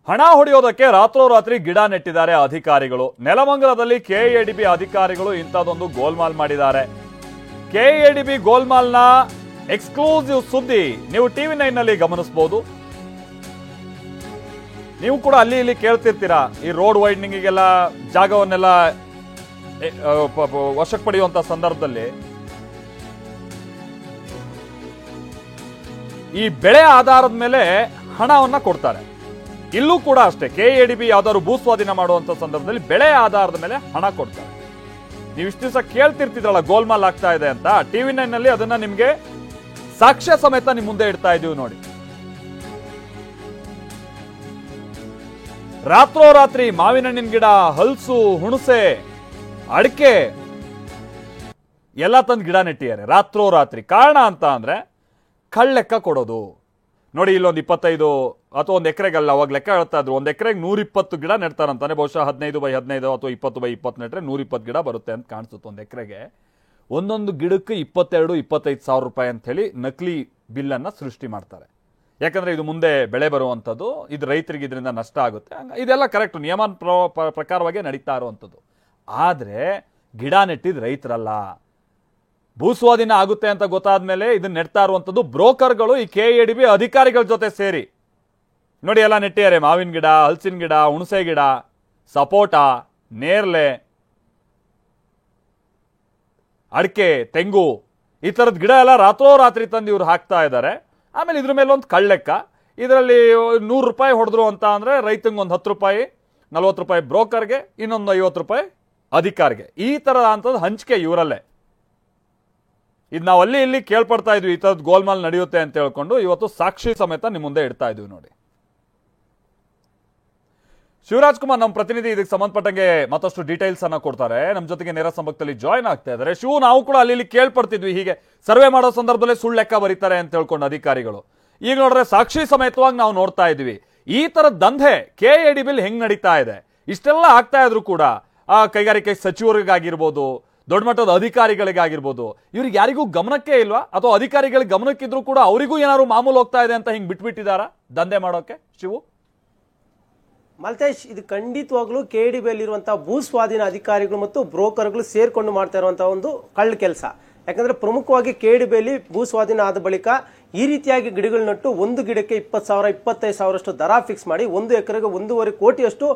ಹಣ ಹೊಡೆಯೋದಕ್ಕೆ ರಾತ್ರೋರಾತ್ರಿ ಗಿಡ ನೆಟ್ಟಿದ್ದಾರೆ ಅಧಿಕಾರಿಗಳು. ನೆಲಮಂಗಲದಲ್ಲಿ ಕೆಎಡಿಬಿ ಅಧಿಕಾರಿಗಳು ಇಂಥದ್ದೊಂದು ಗೋಲ್ಮಾಲ್ ಮಾಡಿದ್ದಾರೆ. ಕೆಎಡಿಬಿ ಗೋಲ್ಮಾಲ್ನ ಎಕ್ಸ್ಕ್ಲೂಸಿವ್ ಸುದ್ದಿ ನೀವು TV9 ನಲ್ಲಿ ಗಮನಿಸಬಹುದು. ನೀವು ಕೂಡ ಅಲ್ಲಿ ಇಲ್ಲಿ ಕೇಳ್ತಿರ್ತೀರಾ, ಈ ರೋಡ್ ವೈಡ್ನಿಂಗಿಗೆಲ್ಲ ಜಾಗವನ್ನೆಲ್ಲ ವಶಕ್ಕೆ ಪಡೆಯುವಂತ ಸಂದರ್ಭದಲ್ಲಿ ಈ ಬೆಳೆ ಆಧಾರದ ಮೇಲೆ ಹಣವನ್ನ ಕೊಡ್ತಾರೆ. ಇಲ್ಲೂ ಕೂಡ ಅಷ್ಟೇ, ಕೆಎಡಿಬಿ ಯಾವ್ದಾದ್ರು ಭೂ ಸ್ವಾಧೀನ ಮಾಡುವಂತ ಸಂದರ್ಭದಲ್ಲಿ ಬೆಳೆ ಆಧಾರದ ಮೇಲೆ ಹಣ ಕೊಡ್ತಾರೆ. ನೀವು ಇಷ್ಟು ದಿವಸ ಕೇಳ್ತಿರ್ತಿದ್ರಲ್ಲ ಗೋಲ್ಮಾಲ್ ಆಗ್ತಾ ಇದೆ ಅಂತ, TV9 ನಲ್ಲಿ ಅದನ್ನ ನಿಮ್ಗೆ ಸಾಕ್ಷ್ಯ ಸಮೇತ ನಿಮ್ ಮುಂದೆ ಇಡ್ತಾ ಇದೀವಿ ನೋಡಿ. ರಾತ್ರೋರಾತ್ರಿ ಮಾವಿನ ಹಣ್ಣಿನ ಗಿಡ, ಹಲಸು, ಹುಣಸೆ, ಅಡಿಕೆ ಎಲ್ಲ ತಂದು ಗಿಡ ನೆಟ್ಟಿದ್ದಾರೆ ರಾತ್ರೋರಾತ್ರಿ. ಕಾರಣ ಅಂತ ಅಂದ್ರೆ ಕಳ್ಳೆಕ್ಕ ಕೊಡೋದು. ನೋಡಿ, ಇಲ್ಲೊಂದು 25 ಅಥವಾ ಒಂದು ಎಕರೆಗಲ್ಲ, ಅವಾಗ ಲೆಕ್ಕ ಹೇಳ್ತಾ ಇದ್ರು, ಒಂದು ಎಕರೆಗೆ 120 ಗಿಡ ನೆಡ್ತಾರಂತಾನೆ. ಬಹುಶಃ 15x15 ಅಥವಾ 20x20 ನೆಟ್ರೆ 120 ಗಿಡ ಬರುತ್ತೆ ಅಂತ ಕಾಣಿಸುತ್ತೆ ಒಂದು ಎಕರೆಗೆ. ಒಂದೊಂದು ಗಿಡಕ್ಕೆ 22-25 ಸಾವಿರ ರೂಪಾಯಿ ಅಂತ ಹೇಳಿ ನಕಲಿ ಬಿಲ್ಲನ್ನು ಸೃಷ್ಟಿ ಮಾಡ್ತಾರೆ. ಯಾಕಂದ್ರೆ ಇದು ಮುಂದೆ ಬೆಳೆ ಬರುವಂಥದ್ದು, ಇದು ರೈತರಿಗೆ ಇದರಿಂದ ನಷ್ಟ ಆಗುತ್ತೆ. ಇದೆಲ್ಲ ಕರೆಕ್ಟ್, ನಿಯಮ ಪ್ರಕಾರವಾಗಿ ನಡೀತಾ ಇರುವಂಥದ್ದು. ಆದರೆ ಗಿಡ ನೆಟ್ಟಿದ್ ರೈತರಲ್ಲ. ಭೂಸ್ವಾಧೀನ ಆಗುತ್ತೆ ಅಂತ ಗೊತ್ತಾದ್ಮೇಲೆ ಇದನ್ನ ನೆಡ್ತಾ ಇರುವಂಥದ್ದು ಬ್ರೋಕರ್ಗಳು, ಈ ಕೆಎಡಿಬಿ ಅಧಿಕಾರಿಗಳ ಜೊತೆ ಸೇರಿ. ನೋಡಿ, ಎಲ್ಲ ನೆಟ್ಟಿದ್ದಾರೆ. ಮಾವಿನ ಗಿಡ, ಹಲಸಿನ ಗಿಡ, ಹುಣಸೆ ಗಿಡ, ಸಪೋಟ, ನೇರ್ಲೆ, ಅಡಿಕೆ, ತೆಂಗು, ಈ ಥರದ ಗಿಡ ಎಲ್ಲ ರಾತ್ರೋರಾತ್ರಿ ತಂದು ಇವ್ರು ಹಾಕ್ತಾ ಇದ್ದಾರೆ. ಆಮೇಲೆ ಇದ್ರ ಮೇಲೆ ಒಂದು ಕಳ್ಳೆಕ್ಕ, ಇದರಲ್ಲಿ 100 ರೂಪಾಯಿ ಹೊಡೆದ್ರು ಅಂತ ಅಂದ್ರೆ ರೈತಂಗೆ ಒಂದು 10 ರೂಪಾಯಿ, 40 ರೂಪಾಯಿ ಬ್ರೋಕರ್ಗೆ, ಇನ್ನೊಂದು 50 ರೂಪಾಯಿ ಅಧಿಕಾರಿಗೆ. ಈ ಥರ ಅಂಥದ್ದು ಹಂಚಿಕೆ ಇವರಲ್ಲೇ. ಇದು ನಾವು ಅಲ್ಲಿ ಇಲ್ಲಿ ಕೇಳ್ಪಡ್ತಾ ಇದ್ವಿ, ಈ ಥರದ್ದು ಗೋಲ್ಮಾಲ್ ನಡೆಯುತ್ತೆ ಅಂತ ಹೇಳ್ಕೊಂಡು ಇವತ್ತು ಸಾಕ್ಷಿ ಸಮೇತ ನಿಮ್ಮ ಮುಂದೆ ಇಡ್ತಾ ಇದ್ವಿ ನೋಡಿ. ಶಿವರಾಜ್ ಕುಮಾರ್ ನಮ್ಮ ಪ್ರತಿನಿಧಿ ಇದಕ್ಕೆ ಸಂಬಂಧಪಟ್ಟಂಗೆ ಮತ್ತಷ್ಟು ಡೀಟೇಲ್ಸ್ ಅನ್ನ ಕೊಡ್ತಾರೆ. ನಮ್ಮ ಜೊತೆಗೆ ನೇರ ಸಂಪರ್ಕದಲ್ಲಿ ಜಾಯ್ನ್ ಆಗ್ತಾ ಇದ್ದಾರೆ. ಶಿವು, ನಾವು ಕೂಡ ಅಲ್ಲಿ ಇಲ್ಲಿ ಕೇಳ್ಪಡ್ತಿದ್ವಿ, ಹೀಗೆ ಸರ್ವೆ ಮಾಡೋ ಸಂದರ್ಭದಲ್ಲೇ ಸುಳ್ಳು ಲೆಕ್ಕ ಬರೀತಾರೆ ಅಂತ ಹೇಳ್ಕೊಂಡು ಅಧಿಕಾರಿಗಳು. ಈಗ ನೋಡ್ರೆ ಸಾಕ್ಷಿ ಸಮೇತವಾಗಿ ನಾವು ನೋಡ್ತಾ ಇದ್ವಿ ಈ ತರದ ದಂಧೆ ಕೆಎಡಿಬಿಲ್ ಹೆಂಗ್ ನಡೀತಾ ಇದೆ. ಇಷ್ಟೆಲ್ಲ ಆಗ್ತಾ ಇದ್ರು ಕೂಡ ಆ ಕೈಗಾರಿಕೆ ಸಚಿವರಿಗಾಗಿರ್ಬೋದು, ದೊಡ್ಡ ಮಟ್ಟದ ಅಧಿಕಾರಿಗಳಿಗಾಗಿರ್ಬೋದು, ಇವ್ರಿಗೆ ಯಾರಿಗೂ ಗಮನಕ್ಕೆ ಇಲ್ವಾ? ಅಥವಾ ಅಧಿಕಾರಿಗಳಿಗೆ ಗಮನಕ್ಕಿದ್ರು ಕೂಡ ಅವರಿಗೂ ಏನಾದ್ರು ಮಾಮೂಲು ಹೋಗ್ತಾ ಇದೆ ಅಂತ ಹಿಂಗ್ ಬಿಟ್ಬಿಟ್ಟಿದಾರ ದಂಧೆ ಮಾಡೋಕೆ? ಶಿವು, ಮಲ್ತೇಶ್, ಇದು ಖಂಡಿತವಾಗ್ಲೂ ಕೆಎಡಿಬಿಯಲ್ಲಿರುವಂತಹ ಭೂ ಸ್ವಾಧೀನ ಅಧಿಕಾರಿಗಳು ಮತ್ತು ಬ್ರೋಕರ್ಗಳು ಸೇರ್ಕೊಂಡು ಮಾಡ್ತಾ ಇರುವಂತಹ ಒಂದು ಕಳ್ಳ ಕೆಲಸ. ಯಾಕಂದ್ರೆ ಪ್ರಮುಖವಾಗಿ ಕೆಎಡಿಬಿಯಲ್ಲಿ ಭೂ ಸ್ವಾಧೀನ ಆದ ಬಳಿಕ ಈ ರೀತಿಯಾಗಿ ಗಿಡಗಳು ನಟ್ಟು ಒಂದು ಗಿಡಕ್ಕೆ 20,000 25 ಸಾವಿರಷ್ಟು ದರ ಫಿಕ್ಸ್ ಮಾಡಿ 1 ಎಕರೆಗೆ 1.5 ಕೋಟಿಯಷ್ಟು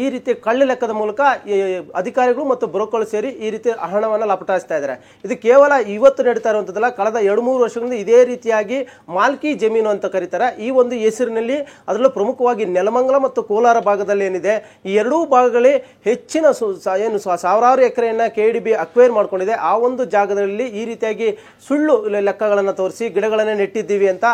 ಈ ರೀತಿ ಕಳ್ಳ ಲೆಕ್ಕದ ಮೂಲಕ ಅಧಿಕಾರಿಗಳು ಮತ್ತು ಬ್ರೋಕರ್ಗಳು ಸೇರಿ ಈ ರೀತಿ ಹಣವನ್ನು ಲಪಟಾಯಿಸ್ತಾ ಇದ್ದಾರೆ. ಇದು ಕೇವಲ ಇವತ್ತು ನಡೀತಾ ಇರುವಂತದ್ದಲ್ಲ, ಕಳೆದ 2-3 ವರ್ಷಗಳಿಂದ ಇದೇ ರೀತಿಯಾಗಿ ಮಾಲ್ಕಿ ಜಮೀನು ಅಂತ ಕರೀತಾರೆ. ಈ ಒಂದು ಹೆಸರಿನಲ್ಲಿ ಅದರಲ್ಲೂ ಪ್ರಮುಖವಾಗಿ ನೆಲಮಂಗಲ ಮತ್ತು ಕೋಲಾರ ಭಾಗದಲ್ಲಿ ಏನಿದೆ, ಈ ಎರಡೂ ಭಾಗಗಳಲ್ಲಿ ಹೆಚ್ಚಿನ ಏನು ಸಾವಿರಾರು ಎಕರೆಯನ್ನ ಕೆಎಡಿಬಿ ಅಕ್ವೈರ್ ಮಾಡ್ಕೊಂಡಿದೆ. ಆ ಒಂದು ಜಾಗದಲ್ಲಿ ಈ ರೀತಿಯಾಗಿ ಸುಳ್ಳು ಲೆಕ್ಕಗಳನ್ನು ತೋರಿಸಿ ಗಿಡಗಳನ್ನ ನೆಟ್ಟಿದ್ದೀವಿ ಅಂತ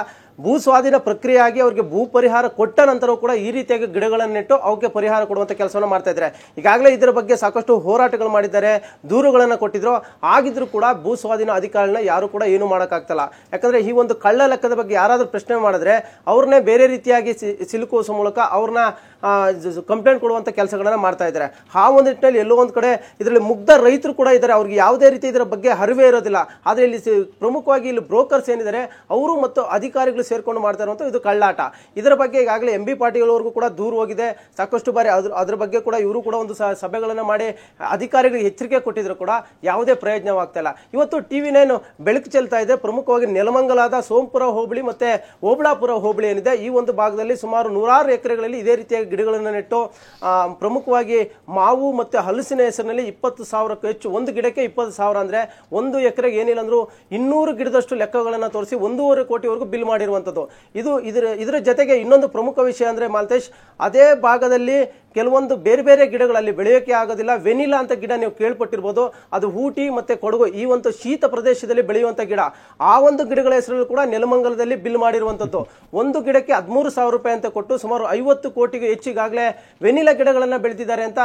ಭೂ ಸ್ವಾಧೀನ ಪ್ರಕ್ರಿಯೆಯಾಗಿ ಅವರಿಗೆ ಭೂ ಪರಿಹಾರ ಕೊಟ್ಟ ನಂತರವೂ ಕೂಡ ಈ ರೀತಿಯಾಗಿ ಗಿಡಗಳನ್ನು ನೆಟ್ಟು ಅವಕ್ಕೆ ಪರಿಹಾರ ಕೊಡುವಂತ ಕೆಲಸವನ್ನು ಮಾಡ್ತಾ ಇದ್ದಾರೆ. ಈಗಾಗಲೇ ಇದರ ಬಗ್ಗೆ ಸಾಕಷ್ಟು ಹೋರಾಟಗಳು ಮಾಡಿದ್ದಾರೆ, ದೂರುಗಳನ್ನು ಕೊಟ್ಟಿದ್ರು. ಆಗಿದ್ರು ಕೂಡ ಭೂ ಸ್ವಾಧೀನ ಅಧಿಕಾರಿಗಳನ್ನ ಯಾರು ಕೂಡ ಏನು ಮಾಡೋಕ್ಕಾಗ್ತಲ್ಲ. ಯಾಕಂದ್ರೆ ಈ ಒಂದು ಕಳ್ಳ ಲೆಕ್ಕದ ಬಗ್ಗೆ ಯಾರಾದ್ರೂ ಪ್ರಶ್ನೆ ಮಾಡಿದ್ರೆ ಅವ್ರನ್ನೇ ಬೇರೆ ರೀತಿಯಾಗಿ ಸಿಲುಕುವ ಮೂಲಕ ಅವ್ರನ್ನ ಕಂಪ್ಲೇಂಟ್ ಕೊಡುವಂತ ಕೆಲಸಗಳನ್ನ ಮಾಡ್ತಾ ಇದ್ದಾರೆ. ಆ ಒಂದು ನಿಟ್ಟಿನಲ್ಲಿ ಎಲ್ಲೋ ಒಂದು ಕಡೆ ಇದರಲ್ಲಿ ಮುಗ್ಧ ರೈತರು ಕೂಡ ಇದ್ದಾರೆ, ಅವ್ರಿಗೆ ಯಾವುದೇ ರೀತಿ ಇದರ ಬಗ್ಗೆ ಅರಿವೇ ಇರೋದಿಲ್ಲ. ಆದ್ರೆ ಇಲ್ಲಿ ಪ್ರಮುಖವಾಗಿ ಇಲ್ಲಿ ಬ್ರೋಕರ್ಸ್ ಏನಿದ್ದಾರೆ ಅವರು ಮತ್ತು ಅಧಿಕಾರಿಗಳು ಸೇರ್ಕೊಂಡು ಮಾಡ್ತಾ ಇರುವಂತ ಇದು ಕಳ್ಳಾಟ. ಇದರ ಬಗ್ಗೆ ಈಗಾಗಲೇ MB ಪಾಟೀಲ್ ಅವರಿಗೂ ಕೂಡ ದೂರು ಹೋಗಿದೆ. ಸಾಕಷ್ಟು ಬಾರಿ ಅದ್ರ ಬಗ್ಗೆ ಕೂಡ ಇವರು ಕೂಡ ಒಂದು ಸಭೆಗಳನ್ನ ಮಾಡಿ ಅಧಿಕಾರಿಗಳಿಗೆ ಎಚ್ಚರಿಕೆ ಕೊಟ್ಟಿದ್ರು ಕೂಡ ಯಾವುದೇ ಪ್ರಯೋಜನವಾಗ್ತಾ ಇಲ್ಲ. ಇವತ್ತು TV9 ಬೆಳಕು ಚೆಲ್ತಾ ಇದೆ. ಪ್ರಮುಖವಾಗಿ ನೆಲಮಂಗಲದ ಸೋಂಪುರ ಹೋಬಳಿ ಮತ್ತೆ ಓಬಳಾಪುರ ಹೋಬಳಿ ಏನಿದೆ, ಈ ಒಂದು ಭಾಗದಲ್ಲಿ ಸುಮಾರು 100 ಎಕರೆಗಳಲ್ಲಿ ಇದೇ ರೀತಿಯಾಗಿ ಗಿಡಗಳನ್ನು ನೆಟ್ಟು ಪ್ರಮುಖವಾಗಿ ಮಾವು ಮತ್ತೆ ಹಲಸಿನ ಹೆಸರಿನಲ್ಲಿ 20,000ಕ್ಕೂ ಹೆಚ್ಚು, ಒಂದು ಗಿಡಕ್ಕೆ 20,000 ಅಂದ್ರೆ ಒಂದು ಎಕರೆಗೆ ಏನಿಲ್ಲ ಅಂದ್ರೂ 200 ಗಿಡದಷ್ಟು ಲೆಕ್ಕಗಳನ್ನು ತೋರಿಸಿ 1.5 ಕೋಟಿವರೆಗೂ ಬಿಲ್ ಮಾಡಿರುವಂತದ್ದು. ಇದರ ಜೊತೆಗೆ ಇನ್ನೊಂದು ಪ್ರಮುಖ ವಿಷಯ ಅಂದ್ರೆ ಮಾಲ್ತೇಶ್, ಅದೇ ಭಾಗದಲ್ಲಿ ಕೆಲವೊಂದು ಬೇರೆ ಬೇರೆ ಗಿಡಗಳಲ್ಲಿ ಬೆಳೆಯೋಕೆ ಆಗೋದಿಲ್ಲ. ವೆನಿಲಾ ಅಂತ ಗಿಡ ನೀವು ಕೇಳ್ಪಟ್ಟಿರ್ಬೋದು, ಅದು ಊಟಿ ಮತ್ತೆ ಕೊಡಗು ಈ ಒಂದು ಶೀತ ಪ್ರದೇಶದಲ್ಲಿ ಬೆಳೆಯುವಂತ ಗಿಡ. ಆ ಒಂದು ಗಿಡಗಳ ಹೆಸರು ಕೂಡ ನೆಲಮಂಗಲದಲ್ಲಿ ಬಿಲ್ ಮಾಡಿರುವಂತದ್ದು. ಒಂದು ಗಿಡಕ್ಕೆ 13,000 ರೂಪಾಯಿ ಅಂತ ಕೊಟ್ಟು ಸುಮಾರು 50 ಕೋಟಿಗೆ ಹೆಚ್ಚಿಗಾಗಲೇ ವೆನಿಲಾ ಗಿಡಗಳನ್ನ ಬೆಳೆದಿದ್ದಾರೆ ಅಂತ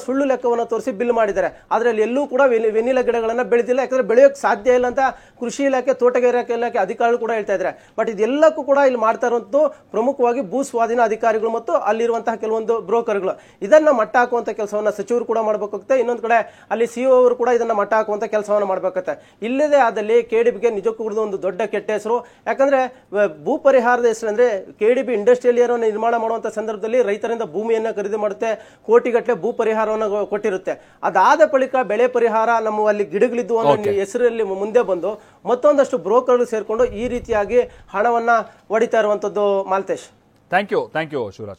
ಸುಳ್ಳು ಲೆಕ್ಕವನ್ನು ತೋರಿಸಿ ಬಿಲ್ ಮಾಡಿದ್ದಾರೆ. ಆದ್ರೆ ಎಲ್ಲೂ ಕೂಡ ವೆನಿಲಾ ಗಿಡಗಳನ್ನ ಬೆಳೆದಿಲ್ಲ. ಯಾಕಂದ್ರೆ ಬೆಳೆಯೋಕೆ ಸಾಧ್ಯ ಇಲ್ಲ ಅಂತ ಕೃಷಿ ಇಲಾಖೆ, ತೋಟಗಾರಿಕೆ ಇಲಾಖೆ ಅಧಿಕಾರಿಗಳು ಕೂಡ ಹೇಳ್ತಾ ಇದ್ದಾರೆ. ಬಟ್ ಇದೆಲ್ಲಕ್ಕೂ ಕೂಡ ಇಲ್ಲಿ ಮಾಡ್ತಾ ಇರುವಂತದ್ದು ಪ್ರಮುಖವಾಗಿ ಭೂ ಸ್ವಾಧೀನ ಅಧಿಕಾರಿಗಳು ಮತ್ತು ಅಲ್ಲಿರುವಂತಹ ಕೆಲವೊಂದು ಬ್ರೋಕರ್ಗಳು ಇದನ್ನ ಮಟ್ಟ ಹಾಕುವಂತ ಕೆಲಸವನ್ನ ಸಚಿವರು ಕೂಡ ಮಾಡಬೇಕಾಗುತ್ತೆ. ಇನ್ನೊಂದು ಕಡೆ ಅಲ್ಲಿ ಸಿಇಒ ಅವರು ಕೂಡ ಇದನ್ನ ಮಟ್ಟ ಹಾಕುವಂತ ಕೆಲಸವನ್ನ ಮಾಡಬೇಕಾಗುತ್ತೆ. ಇಲ್ಲದೆ ಆದಲ್ಲಿ ಕೆಡಿಬಿಗೆ ನಿಜಕ್ಕೂ ಕೂಡ ಒಂದು ದೊಡ್ಡ ಕೆಟ್ಟ ಹೆಸರು. ಯಾಕಂದ್ರೆ ಭೂ ಪರಿಹಾರದ ಹೆಸರು ಅಂದ್ರೆ ಕೆಡಿಬಿ ಇಂಡಸ್ಟ್ರಿಯಲ್ ಏರಿಯಾವನ್ನು ನಿರ್ಮಾಣ ಮಾಡುವಂತ ಸಂದರ್ಭದಲ್ಲಿ ರೈತರಿಂದ ಭೂಮಿಯನ್ನ ಖರೀದಿ ಮಾಡುತ್ತೆ, ಕೋಟಿಗಟ್ಟಲೆ ಭೂ ಪರಿಹಾರವನ್ನು ಕೊಟ್ಟಿರುತ್ತೆ. ಅದಾದ ಬಳಿಕ ಬೆಳೆ ಪರಿಹಾರ ನಮ್ಮ ಅಲ್ಲಿ ಗಿಡಗಳಿದ್ದು ಅನ್ನೋ ಹೆಸರಲ್ಲಿ ಮುಂದೆ ಬಂದು ಮತ್ತೊಂದಷ್ಟು ಬ್ರೋಕರ್ಗಳು ಸೇರ್ಕೊಂಡು ಈ ರೀತಿಯಾಗಿ ಹಣವನ್ನ ಹೊಡಿತಾ ಇರುವಂತದ್ದು ಮಾಲ್ತೇಶ್. Thank you Shivraj.